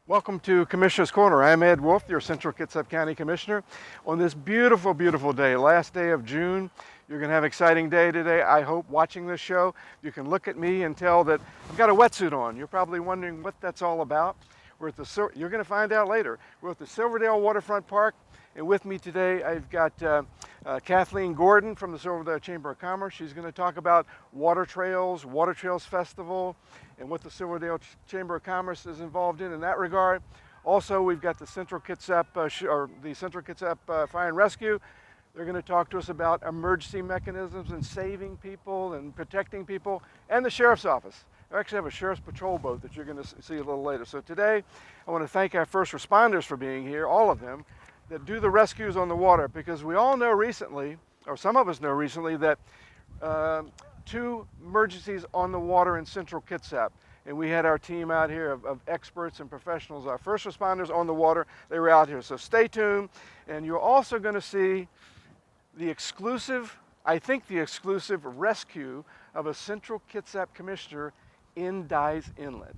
Welcome to Commissioner's Corner. I'm Ed Wolfe, your Central Kitsap County Commissioner. On this beautiful, beautiful day, last day of June, you're going to have an exciting day today. I hope watching this show, you can look at me and tell that I've got a wetsuit on. You're probably wondering what that's all about. You're going to find out later. We're at the Silverdale Waterfront Park, and with me today I've got Kathleen Gordon from the Silverdale Chamber of Commerce. She's going to talk about Water Trails Festival, and what the Silverdale Chamber of Commerce is involved in that regard. Also, we've got the Central Kitsap Fire and Rescue. They're going to talk to us about emergency mechanisms and saving people and protecting people, and the Sheriff's Office. I actually have a Sheriff's Patrol boat that you're going to see a little later. So today, I want to thank our first responders for being here, all of them, that do the rescues on the water, because we all know recently, or some of us know recently, that two emergencies on the water in Central Kitsap. And we had our team out here of experts and professionals, our first responders on the water. They were out here. So stay tuned. And you're also going to see the exclusive rescue of a Central Kitsap commissioner in Dyes Inlet.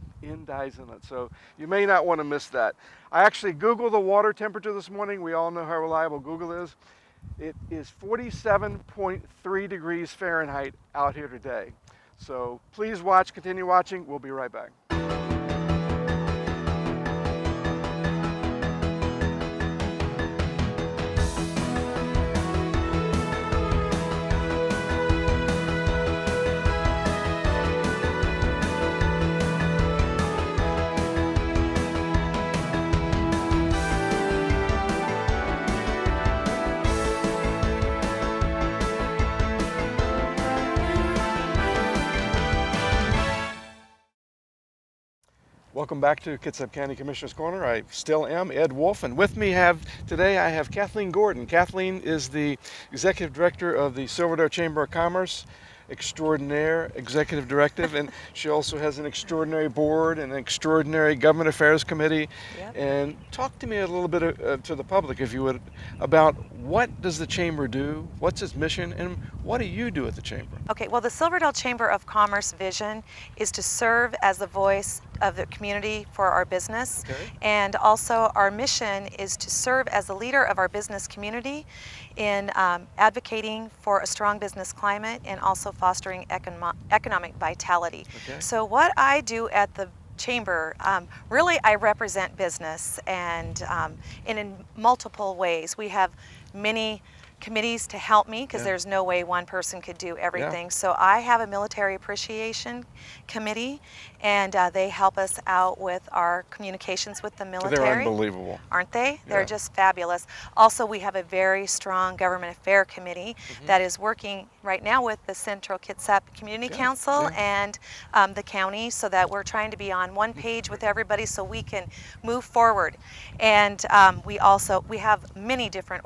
So you may not want to miss that. I actually Googled the water temperature this morning. We all know how reliable Google is. It is 47.3 degrees Fahrenheit out here today. So please continue watching. We'll be right back. Welcome back to Kitsap County Commissioner's Corner. I still am Ed Wolfe, and with me today I have Kathleen Gordon. Kathleen is the Executive Director of the Silverdale Chamber of Commerce, extraordinaire executive directive, and she also has an extraordinary board and an extraordinary government affairs committee. Yep. And talk to me a little bit to the public, if you would, about what does the chamber do, what's its mission, and what do you do at the chamber? Okay, well, the Silverdale Chamber of Commerce vision is to serve as the voice of the community for our business. Okay. And also our mission is to serve as the leader of our business community in advocating for a strong business climate and also fostering economic vitality. Okay. So what I do at the chamber, really I represent business, and in multiple ways. We have many committees to help me, because there's no way one person could do everything. Yeah. So I have a military appreciation committee, and they help us out with our communications with the military. They're unbelievable. Aren't they? Yeah. They're just fabulous. Also, we have a very strong government affair committee that is working right now with the Central Kitsap Community Council and the county, so that we're trying to be on one page with everybody so we can move forward. And we have many different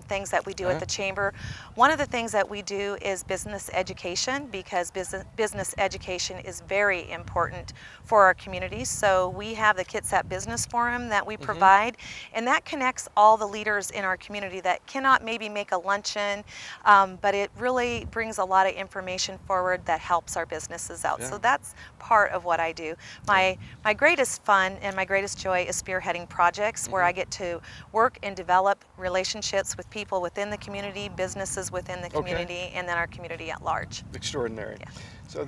things that we do at the chamber. One of the things that we do is business education, because business education is very important for our community. So we have the Kitsap Business Forum that we provide, and that connects all the leaders in our community that cannot maybe make a luncheon, but it really brings a lot of information forward that helps our businesses out. So that's part of what I do. My greatest fun and my greatest joy is spearheading projects where I get to work and develop relationships with people within the community, businesses within the community, and then our community at large. Extraordinary. Yeah. So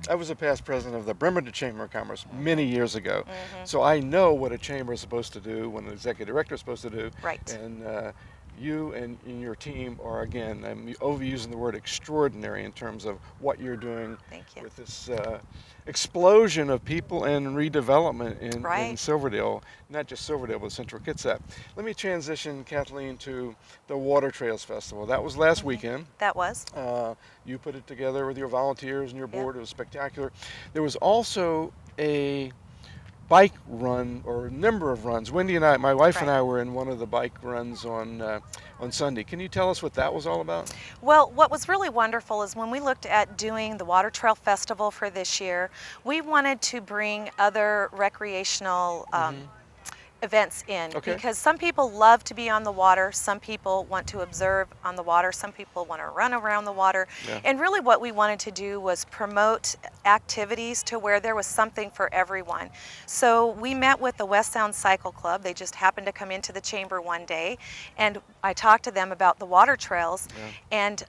I was a past president of the Bremerton Chamber of Commerce many years ago. So I know what a chamber is supposed to do, what an executive director is supposed to do. Right. And you and your team are, again, I'm overusing the word extraordinary in terms of what you're doing. Thank you. With this explosion of people and redevelopment in Silverdale, not just Silverdale, but Central Kitsap. Let me transition, Kathleen, to the Water Trails Festival. That was last weekend. That was. You put it together with your volunteers and your board. It was spectacular. There was also a bike run, or a number of runs. Wendy and I, my wife and I, were in one of the bike runs on Sunday. Can you tell us what that was all about? Well, what was really wonderful is when we looked at doing the Water Trail Festival for this year, we wanted to bring other recreational events in, Okay. because some people love to be on the water, some people want to observe on the water, some people want to run around the water. Yeah. And really what we wanted to do was promote activities to where there was something for everyone. So we met with the West Sound Cycle Club. They just happened to come into the chamber one day, and I talked to them about the water trails. Yeah. And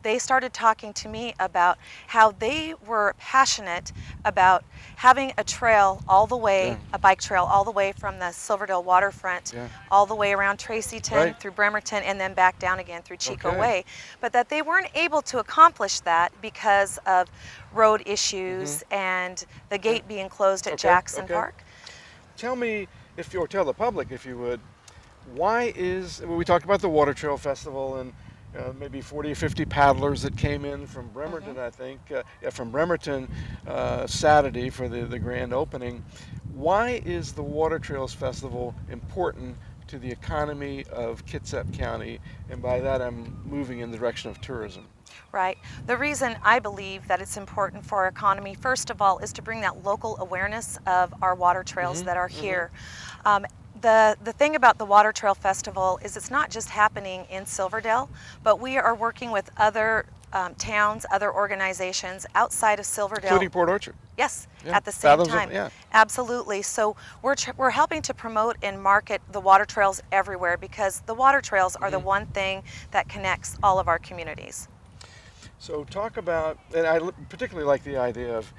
they started talking to me about how they were passionate about having a trail all the way, Yeah. a bike trail all the way from the Silverdale waterfront, Yeah. all the way around Tracyton, Right. through Bremerton, and then back down again through Chico Okay. Way. But that they weren't able to accomplish that because of road issues and the gate being closed at Okay, Jackson okay. Park. Tell me, or tell the public, if you would, why is, we talked about the Water Trail Festival and maybe 40 or 50 paddlers that came in from Bremerton, I think, from Bremerton Saturday for the grand opening. Why is the Water Trails Festival important to the economy of Kitsap County? And by that, I'm moving in the direction of tourism. Right. The reason I believe that it's important for our economy, first of all, is to bring that local awareness of our water trails that are here. The thing about the Water Trail Festival is it's not just happening in Silverdale, but we are working with other towns, other organizations outside of Silverdale. Including Port Orchard. Yes, Yeah, at the same Fathoms of- time. yeah. Absolutely. So we're helping to promote and market the water trails everywhere, because the water trails are the one thing that connects all of our communities. So talk about, and I particularly like the idea of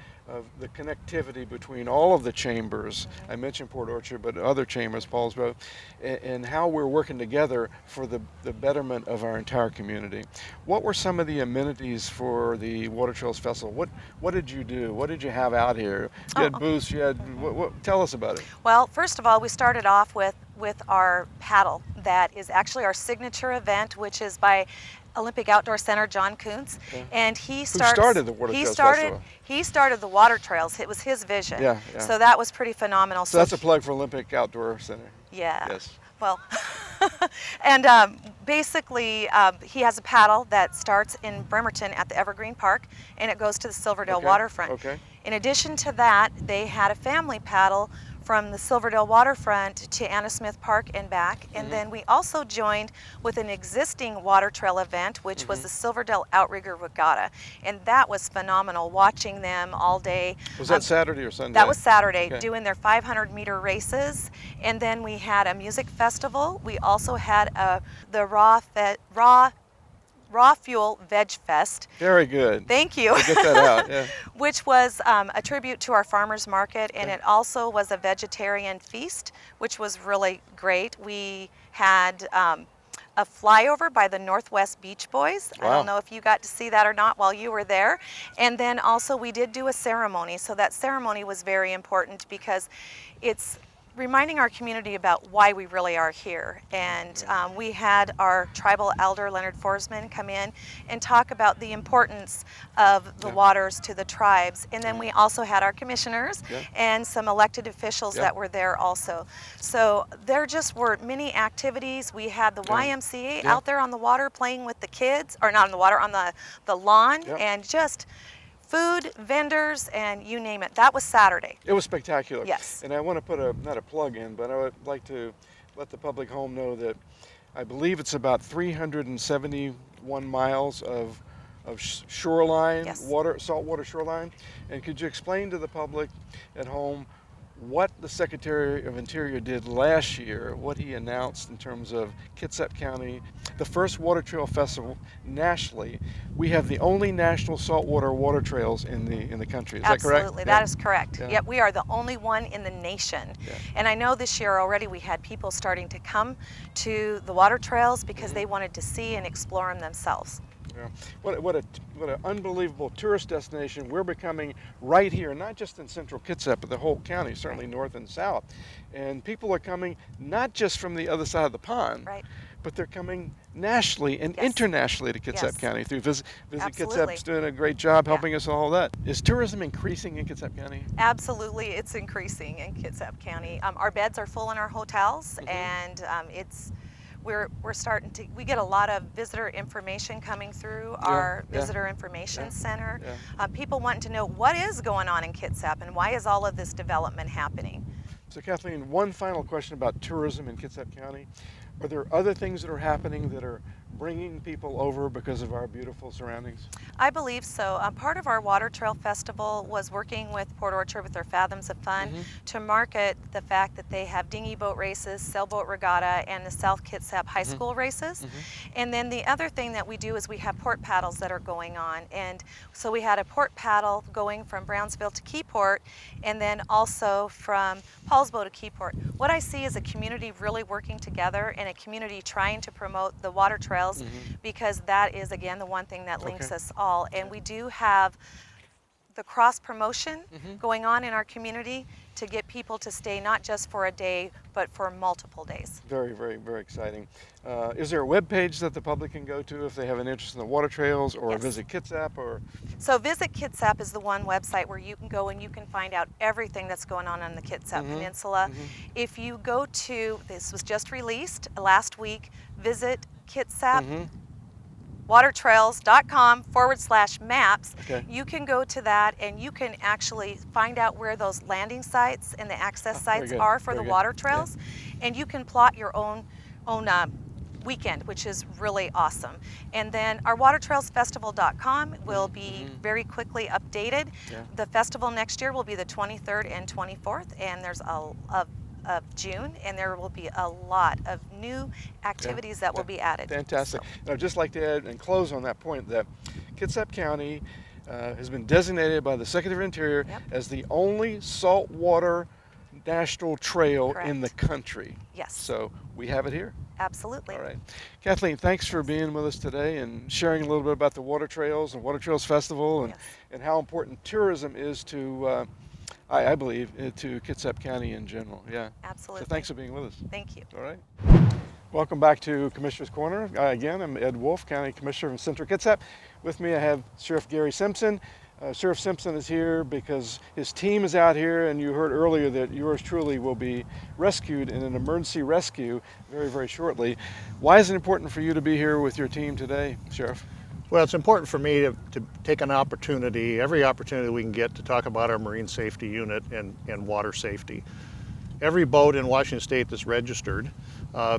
the connectivity between all of the chambers. I mentioned Port Orchard, but other chambers, Paulsboro, and how we're working together for the betterment of our entire community. What were some of the amenities for the Water Trails Festival? What did you do? What did you have out here? You had booths, you had, tell us about it. Well, first of all, we started off with our paddle. That is actually our signature event, which is by Olympic Outdoor Center John Kuntz, and he started the Water Trails Festival. He started the water trails. It was his vision. Yeah, yeah. So that was pretty phenomenal. So that's a plug for Olympic Outdoor Center. Yeah. Yes. Well, and basically he has a paddle that starts in Bremerton at the Evergreen Park, and it goes to the Silverdale waterfront. Okay. In addition to that, they had a family paddle from the Silverdale waterfront to Anna Smith Park and back. And then we also joined with an existing water trail event, which was the Silverdale Outrigger Regatta. And that was phenomenal, watching them all day. Was that Saturday or Sunday? That was Saturday, Okay. doing their 500-meter races. And then we had a music festival. We also had the Raw Fuel Veg Fest. Very good. Thank you. Get that out. Yeah. Which was a tribute to our farmers market, and it also was a vegetarian feast, which was really great. We had a flyover by the Northwest Beach Boys. Wow. I don't know if you got to see that or not while you were there. And then also we did do a ceremony. So that ceremony was very important because it's reminding our community about why we really are here. And we had our tribal elder, Leonard Forsman, come in and talk about the importance of the waters to the tribes. And then we also had our commissioners and some elected officials that were there also. So there just were many activities. We had the YMCA out there on the water playing with the kids, or not on the water, on the lawn, and just food, vendors, and you name it. That was Saturday. It was spectacular. Yes. And I want to put not a plug in, but I would like to let the public home know that I believe it's about 371 miles of shoreline, saltwater shoreline. And could you explain to the public at home what the Secretary of Interior did last year, what he announced in terms of Kitsap County, the first Water Trail Festival nationally? We have the only national saltwater water trails in the country. Is that correct? Absolutely, that is correct. Yep, we are the only one in the nation. And I know this year already we had people starting to come to the water trails because they wanted to see and explore them themselves. Yeah. What an unbelievable tourist destination we're becoming right here, not just in central Kitsap, but the whole county, certainly north and south. And people are coming not just from the other side of the pond, but they're coming nationally and internationally to Kitsap County through Visit Kitsap's doing a great job helping us all that. Is tourism increasing in Kitsap County? Absolutely, it's increasing in Kitsap County. Our beds are full in our hotels, and we're starting to, we get a lot of visitor information coming through our visitor information center. People wanting to know what is going on in Kitsap and why is all of this development happening. So Kathleen, one final question about tourism in Kitsap County. Are there other things that are happening that are bringing people over because of our beautiful surroundings? I believe so. Part of our Water Trail Festival was working with Port Orchard with their Fathoms of Fun to market the fact that they have dinghy boat races, sailboat regatta, and the South Kitsap High School races. And then the other thing that we do is we have port paddles that are going on. And so we had a port paddle going from Brownsville to Keyport, and then also from Paulsbo to Keyport. What I see is a community really working together and a community trying to promote the water trails, because that is, again, the one thing that links us all. And we do have the cross promotion going on in our community to get people to stay not just for a day, but for multiple days. Very, very, very exciting. Is there a web page that the public can go to if they have an interest in the water trails, or Visit Kitsap? Or So Visit Kitsap is the one website where you can go and you can find out everything that's going on the Kitsap Peninsula. If you go to, this was just released last week, Visit Kitsap watertrails.com/maps. You can go to that and you can actually find out where those landing sites and the access sites are for the water trails, and you can plot your own weekend, which is really awesome. And then our watertrailsfestival.com will be very quickly updated. The festival next year will be the 23rd and 24th, and there's of June, and there will be a lot of new activities that will be added. Fantastic. And I'd just like to add and close on that point that Kitsap County has been designated by the Secretary of Interior as the only saltwater national trail in the country. Yes. So we have it here. Absolutely. All right. Kathleen, thanks for being with us today and sharing a little bit about the Water Trails and Water Trails Festival and how important tourism is to I believe, to Kitsap County in general. Yeah. Absolutely. So thanks for being with us. Thank you. All right. Welcome back to Commissioner's Corner. Again, I'm Ed Wolfe, County Commissioner from Central Kitsap. With me, I have Sheriff Gary Simpson. Sheriff Simpson is here because his team is out here, and you heard earlier that yours truly will be rescued in an emergency rescue very, very shortly. Why is it important for you to be here with your team today, Sheriff? Well, it's important for me to take an opportunity, every opportunity we can get, to talk about our Marine Safety Unit and water safety. Every boat in Washington State that's registered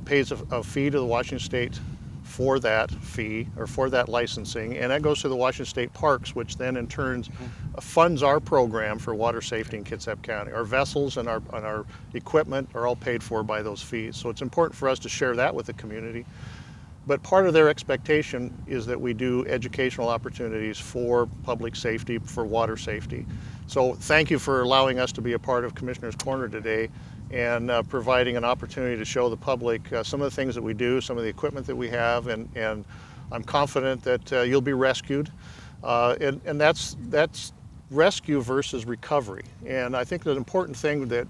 pays a fee to the Washington State for that fee, or for that licensing, and that goes to the Washington State Parks, which then in turn funds our program for water safety in Kitsap County. Our vessels and our equipment are all paid for by those fees. So it's important for us to share that with the community. But part of their expectation is that we do educational opportunities for public safety, for water safety. So thank you for allowing us to be a part of Commissioner's Corner today and providing an opportunity to show the public some of the things that we do, some of the equipment that we have, and I'm confident that you'll be rescued. And that's rescue versus recovery. And I think the important thing that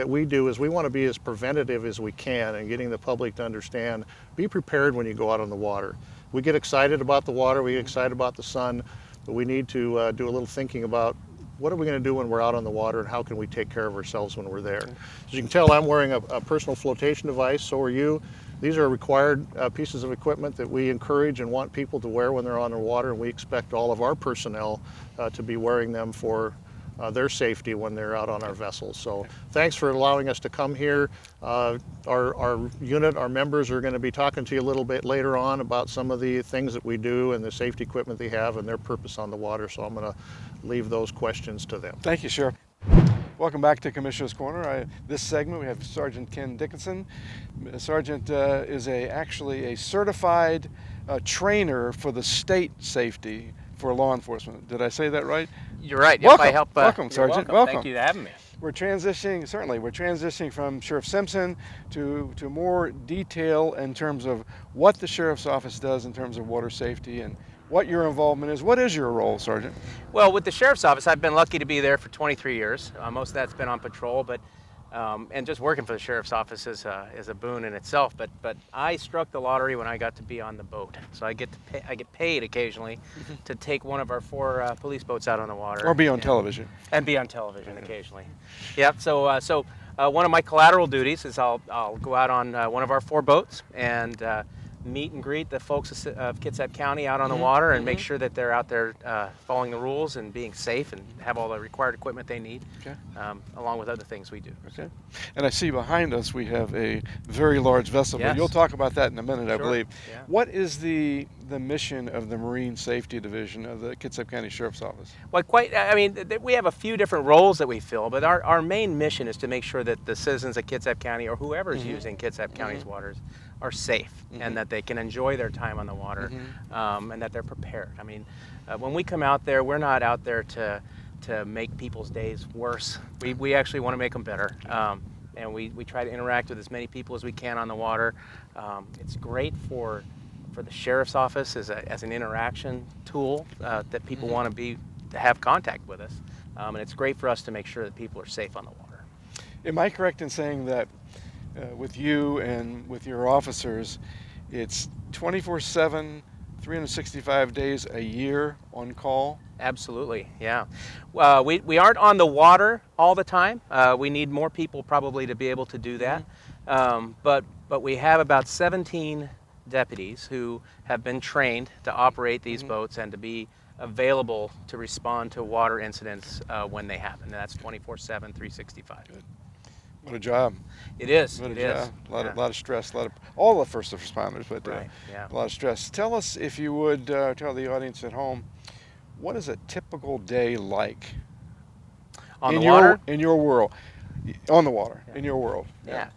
we do is we want to be as preventative as we can in getting the public to understand, be prepared when you go out on the water. We get excited about the water, we get excited about the sun, but we need to do a little thinking about what are we going to do when we're out on the water, and how can we take care of ourselves when we're there. As you can tell, I'm wearing a personal flotation device, so are you. These are required pieces of equipment that we encourage and want people to wear when they're on the water, and we expect all of our personnel to be wearing them for their safety when they're out on our vessels. So thanks for allowing us to come here. Our unit, our members are going to be talking to you a little bit later on about some of the things that we do and the safety equipment they have and their purpose on the water. So I'm going to leave those questions to them. Thank you, Sheriff. Welcome back to Commissioner's Corner. This segment we have Sergeant Ken Dickinson. Sergeant is actually a certified trainer for the state safety for law enforcement. Did I say that right? You're right. Welcome. If I help, welcome, Sergeant. Welcome. Thank you for having me. We're transitioning from Sheriff Simpson to more detail in terms of what the Sheriff's Office does in terms of water safety and what your involvement is. What is your role, Sergeant? Well, with the Sheriff's Office, I've been lucky to be there for 23 years. Most of that's been on patrol, but and just working for the Sheriff's Office is a boon in itself. But I struck the lottery when I got to be on the boat, so I get paid occasionally to take one of our 4 police boats out on the water, or be on television, and be on television occasionally. Yep. So one of my collateral duties is I'll go out on one of our 4 boats and meet and greet the folks of Kitsap County out on the water and make sure that they're out there following the rules and being safe and have all the required equipment they need, along with other things we do. Okay. And I see behind us we have a very large vessel, but Yes. you'll talk about that in a minute, I Sure. believe. Yeah. What is the mission of the Marine Safety Division of the Kitsap County Sheriff's Office? Well, we have a few different roles that we fill, but our main mission is to make sure that the citizens of Kitsap County, or whoever is using Kitsap County's waters, are safe and that they can enjoy their time on the water, and that they're prepared. I mean, when we come out there, we're not out there to make people's days worse. We actually want to make them better. And we try to interact with as many people as we can on the water. It's great for the sheriff's office as an interaction tool that people want to have contact with us. And it's great for us to make sure that people are safe on the water. Am I correct in saying that with you and with your officers, it's 24/7, 365 days a year on call? Absolutely, yeah. We aren't on the water all the time. We need more people probably to be able to do that. But we have about 17 deputies who have been trained to operate these boats and to be available to respond to water incidents when they happen. And that's 24/7, 365. Good. What a job. It is. What a It is. job. A lot of stress, all the first responders, but Right, yeah. a lot of stress. Tell us, if you would, tell the audience at home, what is a typical day like On the water? in your world, on the water, in your world? Yeah.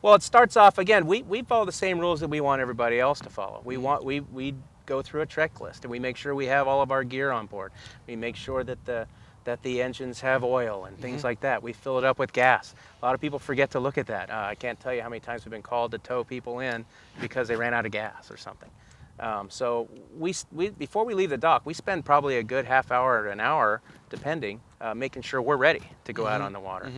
Well, it starts off, again, we follow the same rules that we want everybody else to follow. We go through a checklist and we make sure we have all of our gear on board. We make sure that the engines have oil and things like that. We fill it up with gas. A lot of people forget to look at that. I can't tell you how many times we've been called to tow people in because they ran out of gas or something. So before we leave the dock, we spend probably a good half hour to an hour, depending, making sure we're ready to go out on the water.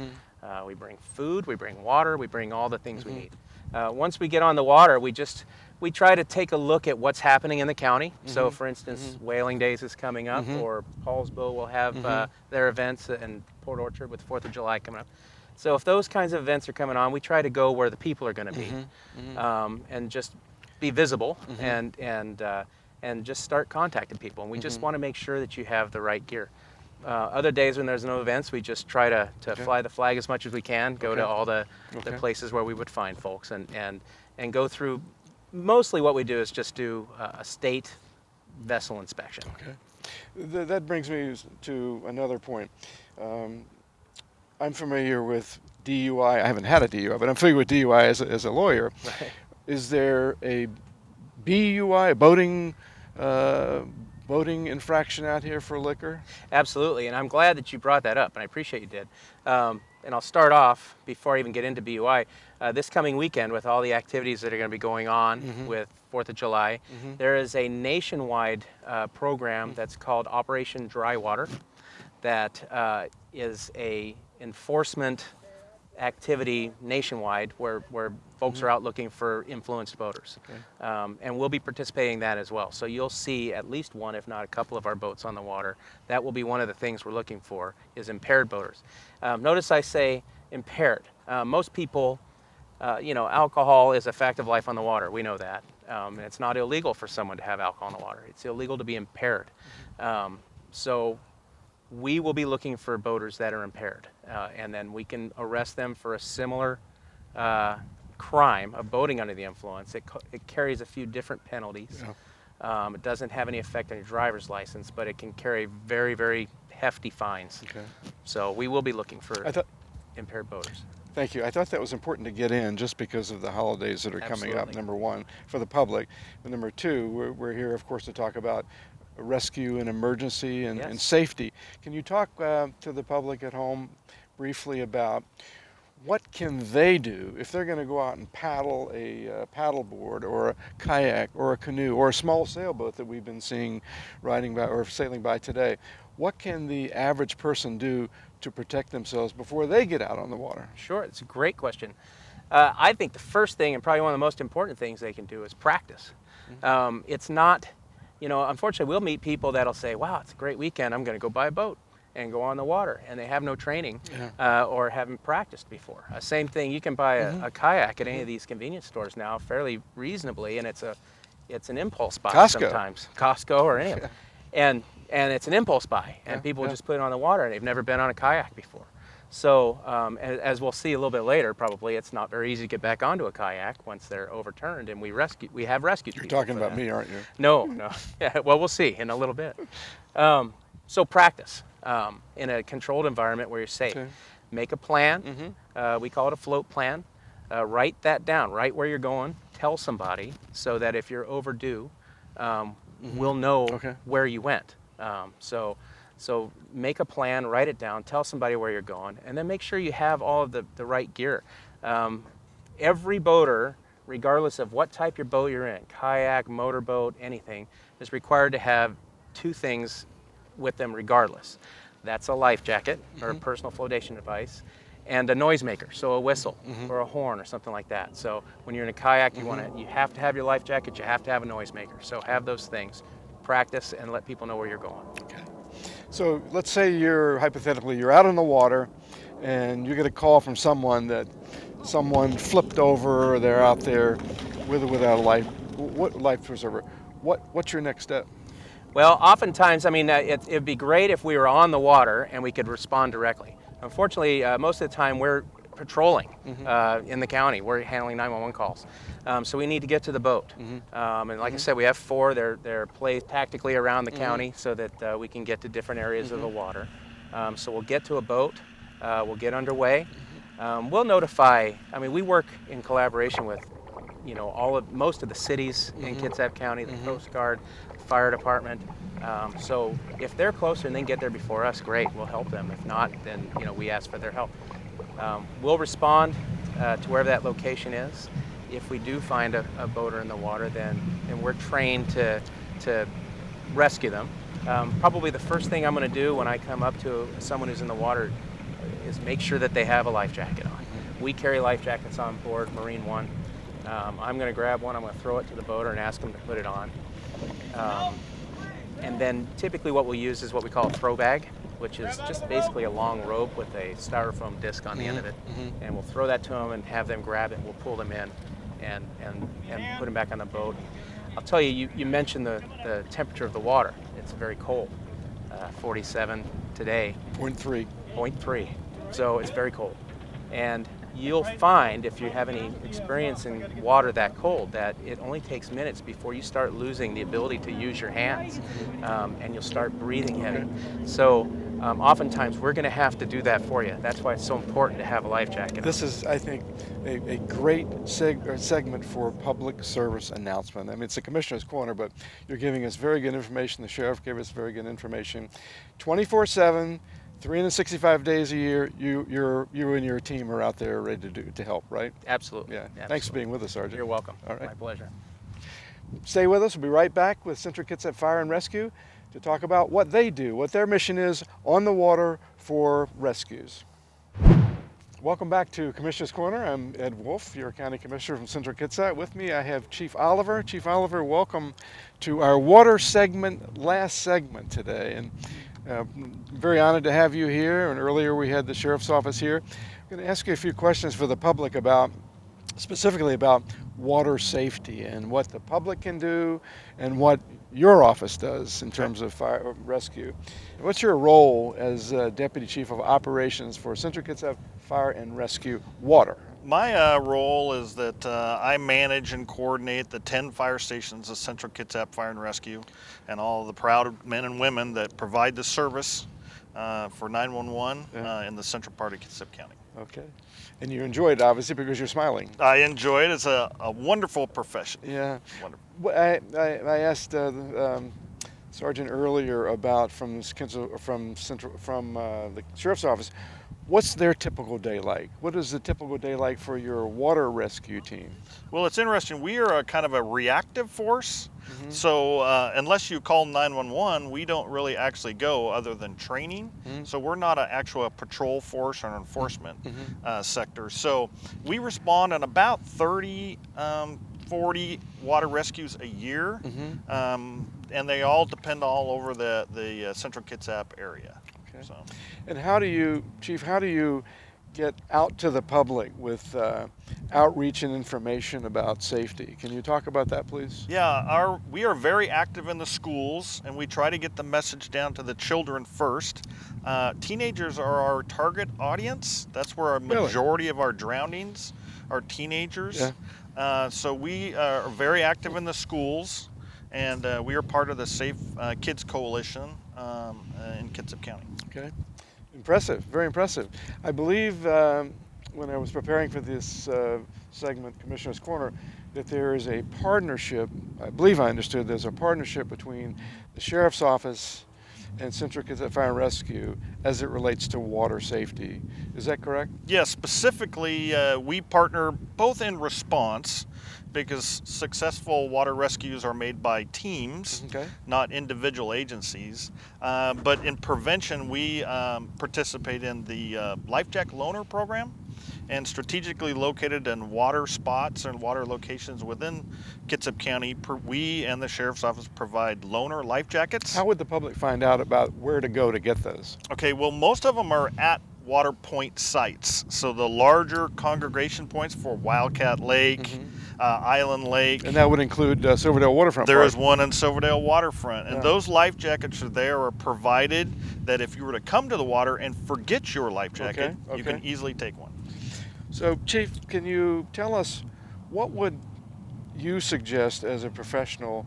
We bring food, we bring water, we bring all the things we need. Once we get on the water, we try to take a look at what's happening in the county. So for instance, Whaling Days is coming up, or Paulsville will have their events, and Port Orchard with 4th of July coming up. So if those kinds of events are coming on, we try to go where the people are going to be, and just be visible and just start contacting people. And we just want to make sure that you have the right gear. Other days when there's no events, we just try to fly the flag as much as we can, go to all the places where we would find folks, and go through. Mostly what we do is just do a state vessel inspection. Okay. That brings me to another point. I'm familiar with DUI. I haven't had a DUI, but I'm familiar with DUI as a lawyer. Right. Is there a BUI, boating infraction out here for liquor? Absolutely, and I'm glad that you brought that up, and I appreciate you did. And I'll start off, before I even get into BUI, this coming weekend with all the activities that are going to be going on with 4th of July, there is a nationwide program that's called Operation Dry Water that is a enforcement activity nationwide where folks are out looking for influenced boaters. And we'll be participating in that as well. So you'll see at least one, if not a couple of our boats on the water. That will be one of the things we're looking for, is impaired boaters. Notice I say impaired. Most people, alcohol is a fact of life on the water. We know that. And it's not illegal for someone to have alcohol in the water. It's illegal to be impaired. So we will be looking for boaters that are impaired, and then we can arrest them for a similar crime of boating under the influence. It carries a few different penalties. It doesn't have any effect on your driver's license, but it can carry very, very hefty fines. So we will be looking for impaired boaters. Thank you. I thought that was important to get in just because of the holidays that are coming up, number one, for the public. But number two, we're here, of course, to talk about rescue and emergency and safety. Can you talk to the public at home briefly about what can they do if they're going to go out and paddle a paddleboard or a kayak or a canoe or a small sailboat that we've been seeing riding by or sailing by today? What can the average person do to protect themselves before they get out on the water? Sure, it's a great question. I think the first thing, and probably one of the most important things they can do, is practice. It's not, unfortunately we'll meet people that'll say, wow, it's a great weekend, I'm going to go buy a boat. and go on the water, and they have no training Yeah. or haven't practiced before. Same thing, you can buy a kayak at any of these convenience stores now fairly reasonably, and it's an impulse buy Costco. sometimes. Costco or any of them. And it's an impulse buy, and Yeah, people yeah. just put it on the water, and they've never been on a kayak before. So as we'll see a little bit later, probably it's not very easy to get back onto a kayak once they're overturned, and we have rescued You're people talking for about that. me, aren't you? No. Yeah, well, we'll see in a little bit. So practice in a controlled environment where you're safe. Okay. Make a plan. We call it a float plan. Write that down. Write where you're going. Tell somebody so that if you're overdue, we'll know where you went. So make a plan, write it down, tell somebody where you're going, and then make sure you have all of the right gear. Every boater, regardless of what type your boat you're in, kayak, motorboat, anything, is required to have two things with them regardless. That's a life jacket or a personal flotation device, and a noisemaker, so a whistle or a horn or something like that. So when you're in a kayak, you have to have your life jacket, you have to have a noisemaker. So have those things, practice, and let people know where you're going. Okay. So let's say hypothetically you're out on the water and you get a call from someone that someone flipped over, or they're out there with or without a life preserver. What's your next step? Well, oftentimes, I mean, it'd be great if we were on the water and we could respond directly. Unfortunately, most of the time we're patrolling in the county. We're handling 911 calls. So we need to get to the boat. And like I said, we have 4. They're placed tactically around the county so that we can get to different areas of the water. So we'll get to a boat. We'll get underway. We'll notify. I mean, we work in collaboration with, most of the cities in Kitsap County, the Coast Guard, fire department. So if they're closer and they can get there before us, great, we'll help them. If not, then we ask for their help. We'll respond to wherever that location is. If we do find a boater in the water, then we're trained to rescue them. Probably the first thing I'm going to do when I come up to someone who's in the water is make sure that they have a life jacket on. We carry life jackets on board, Marine One. I'm going to grab one, I'm going to throw it to the boater and ask them to put it on. And then typically what we'll use is what we call a throw bag, which is just basically a long rope with a styrofoam disc on the end of it. And we'll throw that to them and have them grab it, and we'll pull them in and put them back on the boat. I'll tell you, you mentioned the temperature of the water. It's very cold, 47 today. 0.3. So it's very cold. And you'll find, if you have any experience in water that cold, that it only takes minutes before you start losing the ability to use your hands, and you'll start breathing heavy. So oftentimes we're going to have to do that for you. That's why it's so important to have a life jacket. This is, I think, a great segment for public service announcement. I mean, it's a commissioner's corner, but you're giving us very good information. The sheriff gave us very good information. 24/7. 365 days a year, you and your team are out there ready to help, right? Absolutely. Yeah. Absolutely. Thanks for being with us, Sergeant. You're welcome. All right. My pleasure. Stay with us. We'll be right back with Central Kitsap Fire and Rescue to talk about what they do, what their mission is on the water for rescues. Welcome back to Commissioner's Corner. I'm Ed Wolfe, your County Commissioner from Central Kitsap. With me, I have Chief Oliver. Chief Oliver, welcome to our water segment, last segment today. And very honored to have you here, and earlier we had the Sheriff's Office here. I'm going to ask you a few questions for the public specifically about water safety and what the public can do and what your office does in terms of fire rescue. What's your role as Deputy Chief of Operations for Central Kitsap Fire and Rescue Water? My role is that I manage and coordinate the 10 fire stations of Central Kitsap Fire and Rescue and all the proud men and women that provide the service for 911 in the central part of Kitsap County. Okay. And you enjoy it, obviously, because you're smiling. I enjoy it. It's a wonderful profession. Yeah. Wonderful. I asked Sergeant earlier about from the Sheriff's Office, what's their typical day like? What is the typical day like for your water rescue team? Well, it's interesting. We are a kind of a reactive force. So unless you call 911, we don't really actually go other than training. So we're not an actual patrol force or an enforcement sector. So we respond on about 30, 40 water rescues a year. And they all depend all over the central Kitsap area. Okay. So. And how do you, Chief, how do you get out to the public with outreach and information about safety? Can you talk about that, please? Yeah, we are very active in the schools, and we try to get the message down to the children first. Teenagers are our target audience. That's where a majority of our drownings are teenagers. Yeah. So we are very active in the schools, and we are part of the Safe Kids Coalition in Kitsap County. Okay. Impressive, very impressive. I believe when I was preparing for this segment, Commissioner's Corner, that there is a partnership, I believe I understood there's a partnership between the Sheriff's Office and Central Kitsap Fire and Rescue as it relates to water safety. Is that correct? Yes, specifically we partner both in response, because successful water rescues are made by teams, not individual agencies. But in prevention, we participate in the Life Jacket Loaner program, and strategically located in water spots and water locations within Kitsap County, we and the Sheriff's Office provide loaner life jackets. How would the public find out about where to go to get those? Okay, well, most of them are at water point sites. So the larger congregation points for Wildcat Lake, Island Lake. And that would include Silverdale Waterfront There Park. is one in Silverdale Waterfront. And those life jackets are provided that if you were to come to the water and forget your life jacket, you can easily take one. So, Chief, can you tell us, what would you suggest as a professional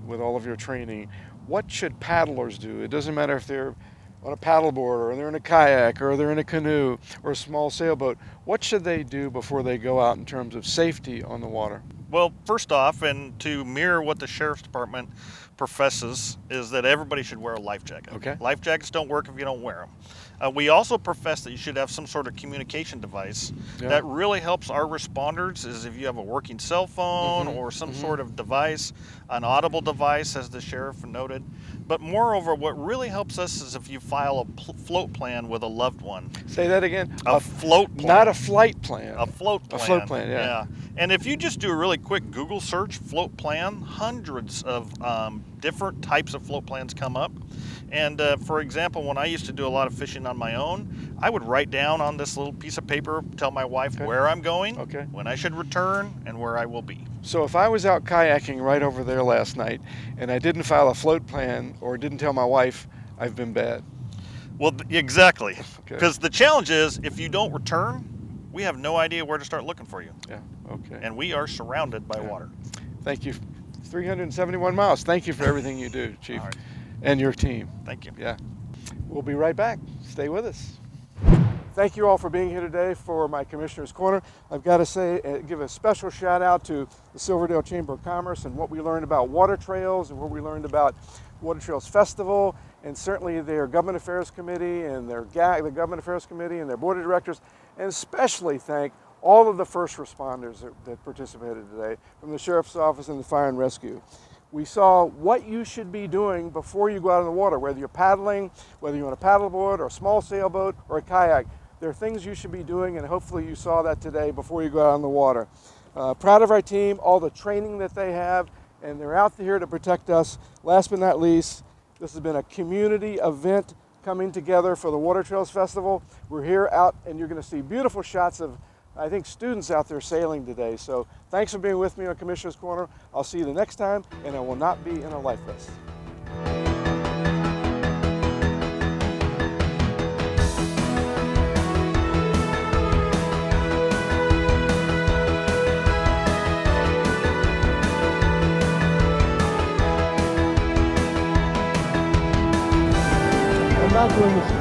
with all of your training, what should paddlers do? It doesn't matter if they're on a paddleboard or they're in a kayak or they're in a canoe or a small sailboat. What should they do before they go out in terms of safety on the water? Well, first off, and to mirror what the Sheriff's Department professes, is that everybody should wear a life jacket. Okay. Life jackets don't work if you don't wear them. We also profess that you should have some sort of communication device that really helps our responders, is if you have a working cell phone or some sort of device, an audible device, as the sheriff noted. But moreover, what really helps us is if you file a float plan with a loved one. Say that again? A float plan. Not a flight plan. A float plan. A float plan, yeah. And if you just do a really quick Google search, float plan, hundreds of different types of float plans come up. And for example, when I used to do a lot of fishing on my own, I would write down on this little piece of paper, tell my wife where I'm going, when I should return, and where I will be. So if I was out kayaking right over there last night and I didn't file a float plan or didn't tell my wife, I've been bad. Well, exactly. Because the challenge is, if you don't return, we have no idea where to start looking for you. Yeah, okay. And we are surrounded by water. Thank you. 371 miles. Thank you for everything you do, Chief. All right. And your team. Thank you. Yeah. We'll be right back. Stay with us. Thank you all for being here today for my Commissioner's Corner. I've got to say, give a special shout out to the Silverdale Chamber of Commerce and what we learned about water trails and what we learned about Water Trails Festival, and certainly their Government Affairs Committee and the Government Affairs Committee and their board of directors, and especially thank all of the first responders that participated today from the Sheriff's Office and the Fire and Rescue. We saw what you should be doing before you go out on the water, whether you're paddling, whether you're on a paddleboard or a small sailboat or a kayak. There are things you should be doing, and hopefully you saw that today before you go out on the water. Proud of our team, all the training that they have, and they're out here to protect us. Last but not least, this has been a community event coming together for the Water Trails Festival. We're here out, and you're going to see beautiful shots of, I think, students out there sailing today. So thanks for being with me on Commissioner's Corner. I'll see you the next time, and I will not be in a life vest. I'm not doing this